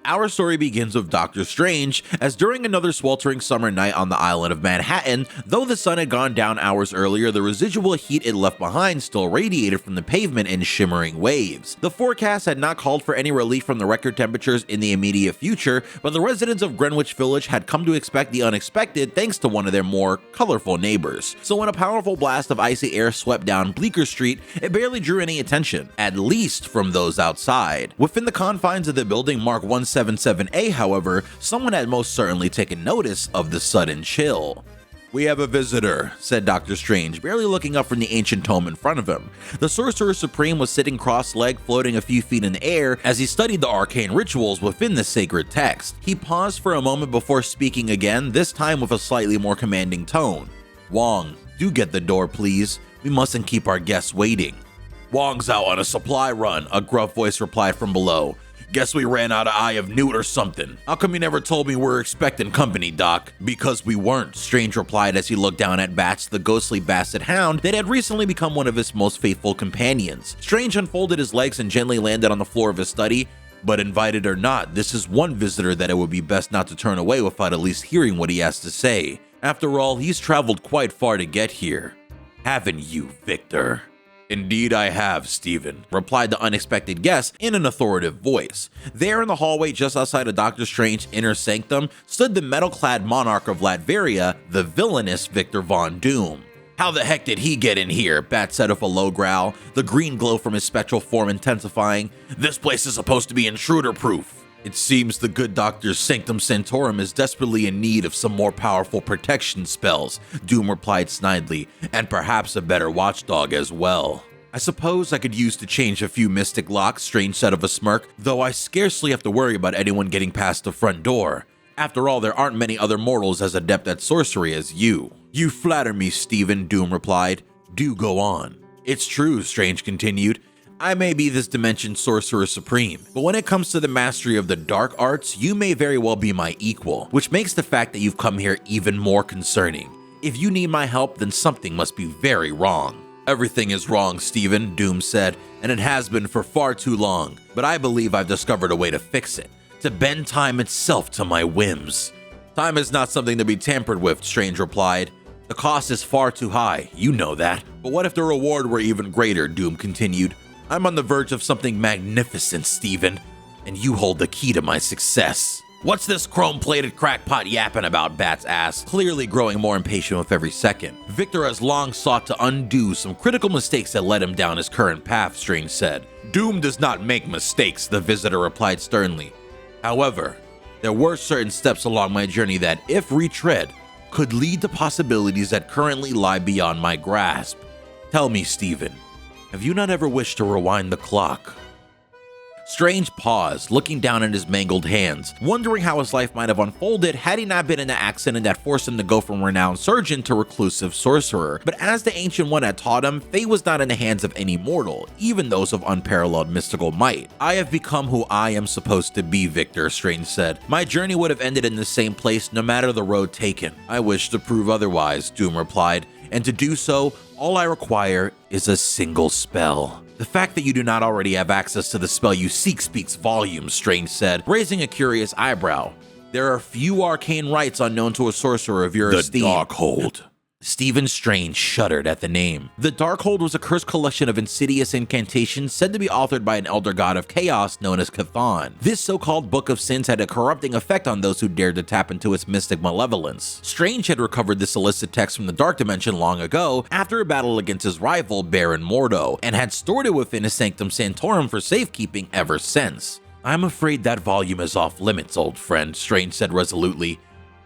Our story begins with Doctor Strange, as during another sweltering summer night on the island of Manhattan, though the sun had gone down hours earlier, the residual heat it left behind still radiated from the pavement in shimmering waves. The forecast had not called for any relief from the record temperatures in the immediate future, but the residents of Greenwich Village had come to expect the unexpected thanks to one of their more colorful neighbors. So when a powerful blast of icy air swept down Bleecker Street, it barely drew any attention, at least from those outside. Within the confines of the building marked 177A, however, someone had most certainly taken notice of the sudden chill. "We have a visitor," said Doctor Strange, barely looking up from the ancient tome in front of him. The Sorcerer Supreme was sitting cross-legged, floating a few feet in the air as he studied the arcane rituals within the sacred text. He paused for a moment before speaking again, this time with a slightly more commanding tone. "Wong, do get the door, please. We mustn't keep our guests waiting." "Wong's out on a supply run," a gruff voice replied from below. "Guess we ran out of Eye of Newt or something. How come you never told me we're expecting company, Doc?" "Because we weren't," Strange replied as he looked down at Bats, the ghostly basset hound that had recently become one of his most faithful companions. Strange unfolded his legs and gently landed on the floor of his study. "But invited or not, this is one visitor that it would be best not to turn away without at least hearing what he has to say. After all, he's traveled quite far to get here. Haven't you, Victor?" "Indeed I have, Stephen," replied the unexpected guest in an authoritative voice. There in the hallway just outside of Doctor Strange's inner sanctum stood the metal-clad monarch of Latveria, the villainous Victor Von Doom. "How the heck did he get in here?" Bat said with a low growl, the green glow from his spectral form intensifying. "This place is supposed to be intruder-proof." "It seems the good doctor's Sanctum Sanctorum is desperately in need of some more powerful protection spells," Doom replied snidely, "and perhaps a better watchdog as well." "I suppose I could use to change a few mystic locks," Strange said with a smirk, "though I scarcely have to worry about anyone getting past the front door. After all, there aren't many other mortals as adept at sorcery as you." "You flatter me, Stephen," Doom replied. "Do go on." "It's true," Strange continued. "I may be this dimension's Sorcerer Supreme, but when it comes to the mastery of the dark arts, you may very well be my equal, which makes the fact that you've come here even more concerning. If you need my help, then something must be very wrong." "Everything is wrong, Stephen," Doom said, "and it has been for far too long, but I believe I've discovered a way to fix it, to bend time itself to my whims." "Time is not something to be tampered with," Strange replied. "The cost is far too high, you know that. But what if the reward were even greater?" Doom continued. "I'm on the verge of something magnificent, Stephen, and you hold the key to my success." "What's this chrome-plated crackpot yapping about?" Bats asked, clearly growing more impatient with every second. "Victor has long sought to undo some critical mistakes that led him down his current path," Strange said. "Doom does not make mistakes," the visitor replied sternly. "However, there were certain steps along my journey that, if retread, could lead to possibilities that currently lie beyond my grasp. Tell me, Stephen, have you not ever wished to rewind the clock?" Strange paused, looking down at his mangled hands, wondering how his life might have unfolded had he not been in the accident that forced him to go from renowned surgeon to reclusive sorcerer. But as the Ancient One had taught him, fate was not in the hands of any mortal, even those of unparalleled mystical might. "I have become who I am supposed to be, Victor," Strange said. "My journey would have ended in the same place no matter the road taken." "I wish to prove otherwise," Doom replied, "and to do so, all I require is a single spell." "The fact that you do not already have access to the spell you seek speaks volumes," Strange said, raising a curious eyebrow. "There are few arcane rites unknown to a sorcerer of your esteem." "The Darkhold." Stephen Strange shuddered at the name. The Darkhold was a cursed collection of insidious incantations said to be authored by an elder god of chaos known as Chthon. This so-called Book of Sins had a corrupting effect on those who dared to tap into its mystic malevolence. Strange had recovered this illicit text from the Dark Dimension long ago after a battle against his rival Baron Mordo, and had stored it within his Sanctum Sanctorum for safekeeping ever since. "I'm afraid that volume is off limits, old friend," Strange said resolutely.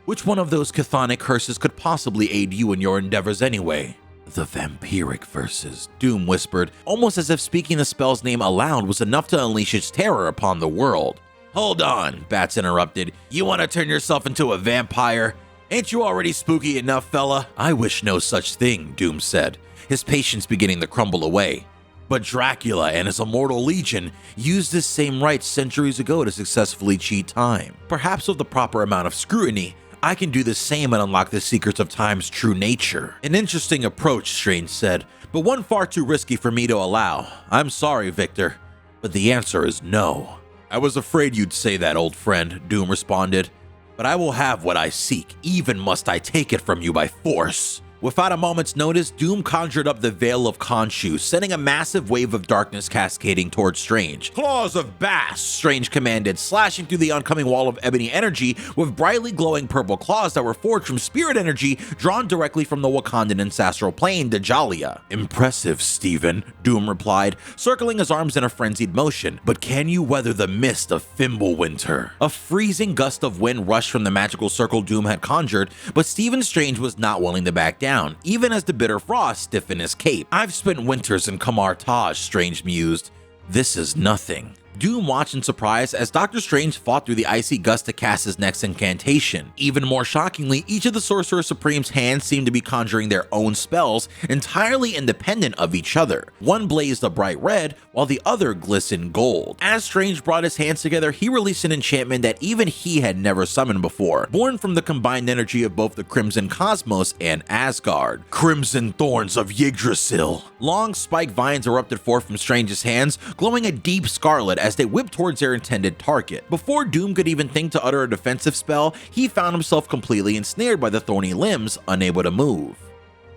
"Which one of those chthonic curses could possibly aid you in your endeavors anyway?" "The vampiric verses," Doom whispered, almost as if speaking the spell's name aloud was enough to unleash its terror upon the world. "Hold on," Bats interrupted. "You want to turn yourself into a vampire? Ain't you already spooky enough, fella?" "I wish no such thing," Doom said, his patience beginning to crumble away. "But Dracula and his immortal legion used this same rite centuries ago to successfully cheat time. Perhaps with the proper amount of scrutiny, I can do the same and unlock the secrets of time's true nature." "An interesting approach," Strange said, "but one far too risky for me to allow. I'm sorry, Victor, but the answer is no." I was afraid you'd say that, old friend, Doom responded. But I will have what I seek, even must I take it from you by force. Without a moment's notice, Doom conjured up the Veil of Khonshu, sending a massive wave of darkness cascading towards Strange. Claws of Bass, Strange commanded, slashing through the oncoming wall of ebony energy with brightly glowing purple claws that were forged from spirit energy drawn directly from the Wakandan ancestral plane, Dajalia. Impressive, Stephen, Doom replied, circling his arms in a frenzied motion. But can you weather the mist of Fimbulwinter? A freezing gust of wind rushed from the magical circle Doom had conjured, but Stephen Strange was not willing to back down, even as the bitter frost stiffened his cape. I've spent winters in Kamar Taj, Strange mused. This is nothing. Doom watched in surprise as Doctor Strange fought through the icy gust to cast his next incantation. Even more shockingly, each of the Sorcerer Supreme's hands seemed to be conjuring their own spells, entirely independent of each other. One blazed a bright red, while the other glistened gold. As Strange brought his hands together, he released an enchantment that even he had never summoned before, born from the combined energy of both the Crimson Cosmos and Asgard. Crimson Thorns of Yggdrasil. Long spiked vines erupted forth from Strange's hands, glowing a deep scarlet as they whipped towards their intended target. Before Doom could even think to utter a defensive spell, he found himself completely ensnared by the thorny limbs, unable to move.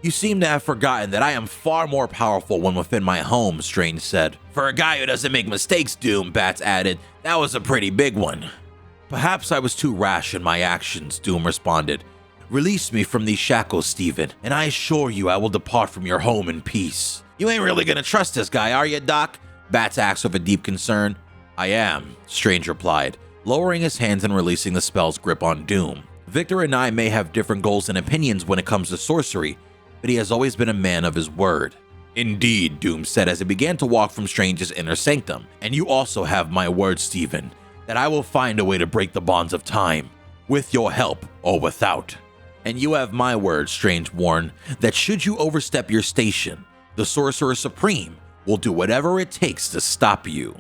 You seem to have forgotten that I am far more powerful when within my home, Strange said. For a guy who doesn't make mistakes, Doom, Bats added, that was a pretty big one. Perhaps I was too rash in my actions, Doom responded. Release me from these shackles, Stephen, and I assure you I will depart from your home in peace. You ain't really gonna trust this guy, are you, Doc? Bats asked with a deep concern. I am, Strange replied, lowering his hands and releasing the spell's grip on Doom. Victor and I may have different goals and opinions when it comes to sorcery, but he has always been a man of his word. Indeed, Doom said as he began to walk from Strange's inner sanctum. And you also have my word, Stephen, that I will find a way to break the bonds of time, with your help or without. And you have my word, Strange warned, that should you overstep your station, the Sorcerer Supreme will do whatever it takes to stop you.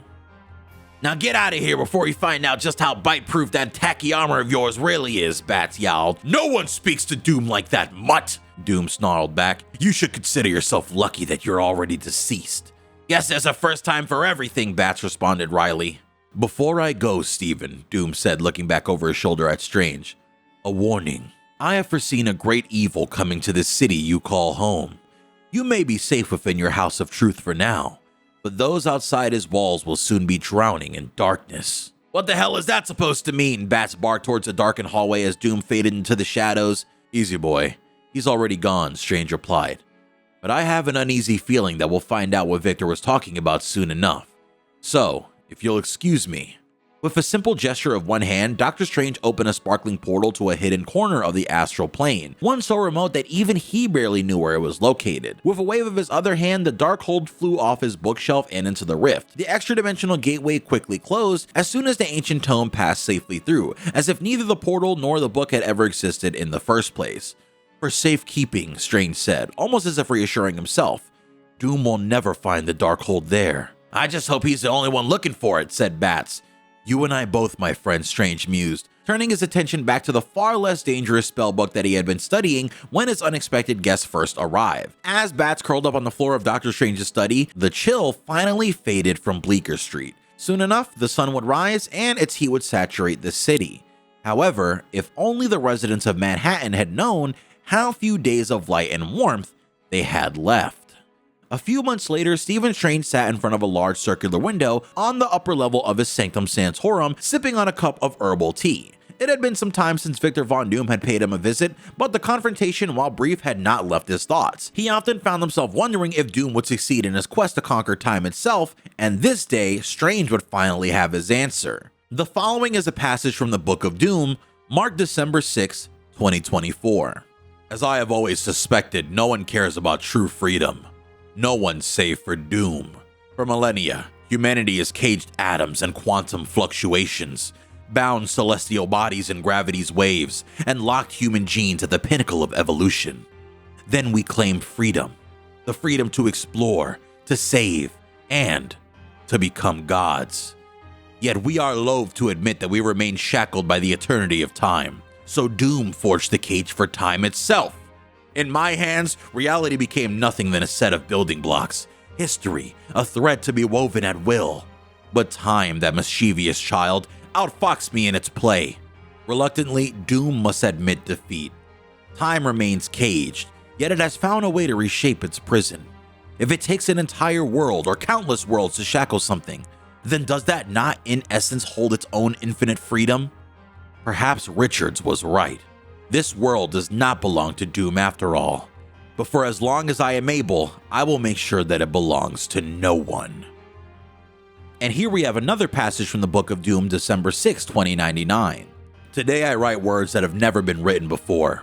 Now get out of here before you find out just how bite-proof that tacky armor of yours really is, Bats yowled. No one speaks to Doom like that, mutt, Doom snarled back. You should consider yourself lucky that you're already deceased. Guess there's a first time for everything, Bats responded wryly. Before I go, Stephen, Doom said, looking back over his shoulder at Strange. A warning. I have foreseen a great evil coming to this city you call home. You may be safe within your house of truth for now, but those outside his walls will soon be drowning in darkness. What the hell is that supposed to mean? Bats barked towards the darkened hallway as Doom faded into the shadows. Easy boy, he's already gone, Strange replied. But I have an uneasy feeling that we'll find out what Victor was talking about soon enough. So, if you'll excuse me. With a simple gesture of one hand, Doctor Strange opened a sparkling portal to a hidden corner of the astral plane, one so remote that even he barely knew where it was located. With a wave of his other hand, the Darkhold flew off his bookshelf and into the rift. The extra-dimensional gateway quickly closed as soon as the ancient tome passed safely through, as if neither the portal nor the book had ever existed in the first place. For safekeeping, Strange said, almost as if reassuring himself. Doom will never find the Darkhold there. I just hope he's the only one looking for it, said Bats. You and I both, my friend, Strange mused, turning his attention back to the far less dangerous spellbook that he had been studying when his unexpected guest first arrived. As Bats curled up on the floor of Doctor Strange's study, the chill finally faded from Bleecker Street. Soon enough, the sun would rise and its heat would saturate the city. However, if only the residents of Manhattan had known how few days of light and warmth they had left. A few months later, Stephen Strange sat in front of a large circular window on the upper level of his Sanctum Sanctorum, sipping on a cup of herbal tea. It had been some time since Victor Von Doom had paid him a visit, but the confrontation, while brief, had not left his thoughts. He often found himself wondering if Doom would succeed in his quest to conquer time itself, and this day, Strange would finally have his answer. The following is a passage from the Book of Doom, marked December 6, 2024. As I have always suspected, no one cares about true freedom. No one save for Doom. For millennia, humanity has caged atoms and quantum fluctuations, bound celestial bodies in gravity's waves, and locked human genes at the pinnacle of evolution. Then we claimed freedom. The freedom to explore, to save, and to become gods. Yet we are loath to admit that we remain shackled by the eternity of time. So Doom forged the cage for time itself. In my hands, reality became nothing than a set of building blocks. History, a thread to be woven at will. But time, that mischievous child, outfoxed me in its play. Reluctantly, Doom must admit defeat. Time remains caged, yet it has found a way to reshape its prison. If it takes an entire world or countless worlds to shackle something, then does that not in essence hold its own infinite freedom? Perhaps Richards was right. This world does not belong to Doom after all. But for as long as I am able, I will make sure that it belongs to no one. And here we have another passage from the Book of Doom, December 6, 2099. Today I write words that have never been written before.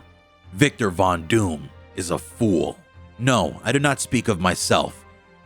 Victor Von Doom is a fool. No, I do not speak of myself.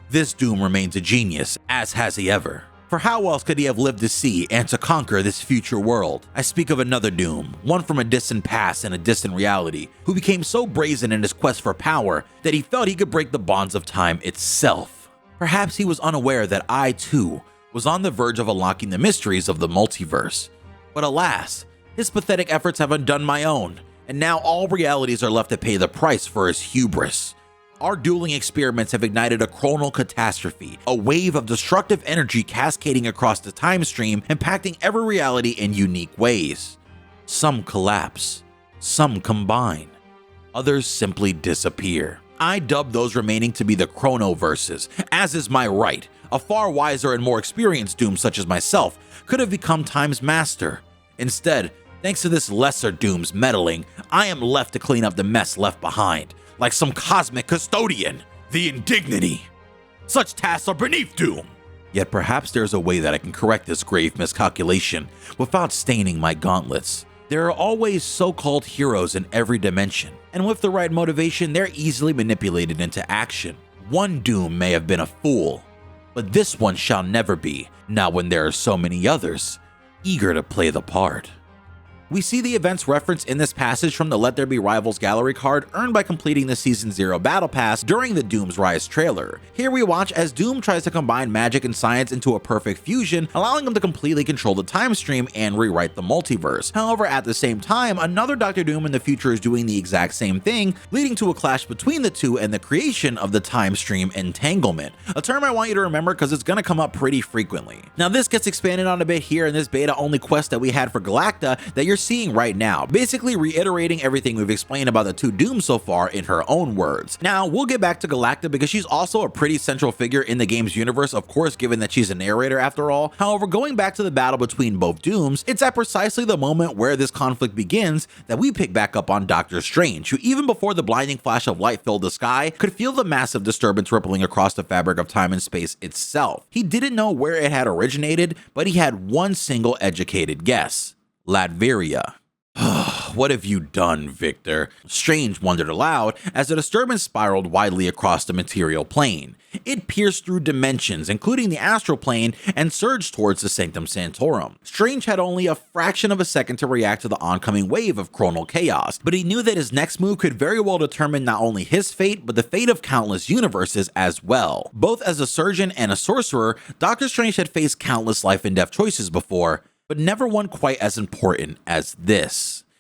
This Doom remains a genius, as has he ever. For how else could he have lived to see and to conquer this future world? I speak of another Doom, one from a distant past and a distant reality, who became so brazen in his quest for power that he felt he could break the bonds of time itself. Perhaps he was unaware that I, too, was on the verge of unlocking the mysteries of the multiverse. But alas, his pathetic efforts have undone my own, and now all realities are left to pay the price for his hubris. Our dueling experiments have ignited a chronal catastrophe, a wave of destructive energy cascading across the time stream, impacting every reality in unique ways. Some collapse, some combine, others simply disappear. I dub those remaining to be the chronoverses, as is my right. A far wiser and more experienced Doom such as myself could have become Time's master. Instead, thanks to this lesser Doom's meddling, I am left to clean up the mess left behind. Like some cosmic custodian, the indignity. Such tasks are beneath Doom. Yet perhaps there's a way that I can correct this grave miscalculation without staining my gauntlets. There are always so-called heroes in every dimension, and with the right motivation, they're easily manipulated into action. One Doom may have been a fool, but this one shall never be, not when there are so many others, eager to play the part. We see the events referenced in this passage from the Let There Be Rivals gallery card earned by completing the Season 0 Battle Pass during the Doom's Rise trailer. Here we watch as Doom tries to combine magic and science into a perfect fusion, allowing him to completely control the time stream and rewrite the multiverse. However, at the same time, another Dr. Doom in the future is doing the exact same thing, leading to a clash between the two and the creation of the time stream entanglement, a term I want you to remember because it's going to come up pretty frequently. Now this gets expanded on a bit here in this beta-only quest that we had for Galacta that you're seeing right now, basically reiterating everything we've explained about the two Dooms so far in her own words. Now, we'll get back to Galacta because she's also a pretty central figure in the game's universe, of course, given that she's a narrator after all. However, going back to the battle between both Dooms, it's at precisely the moment where this conflict begins that we pick back up on Doctor Strange, who even before the blinding flash of light filled the sky, could feel the massive disturbance rippling across the fabric of time and space itself. He didn't know where it had originated, but he had one single educated guess: Latveria. What have you done, Victor? Strange wondered aloud as the disturbance spiraled widely across the material plane. It pierced through dimensions, including the astral plane, and surged towards the Sanctum Sanctorum. Strange had only a fraction of a second to react to the oncoming wave of chronal chaos, but he knew that his next move could very well determine not only his fate, but the fate of countless universes as well. Both as a surgeon and a sorcerer, Doctor Strange had faced countless life and death choices before, but never one quite as important as this.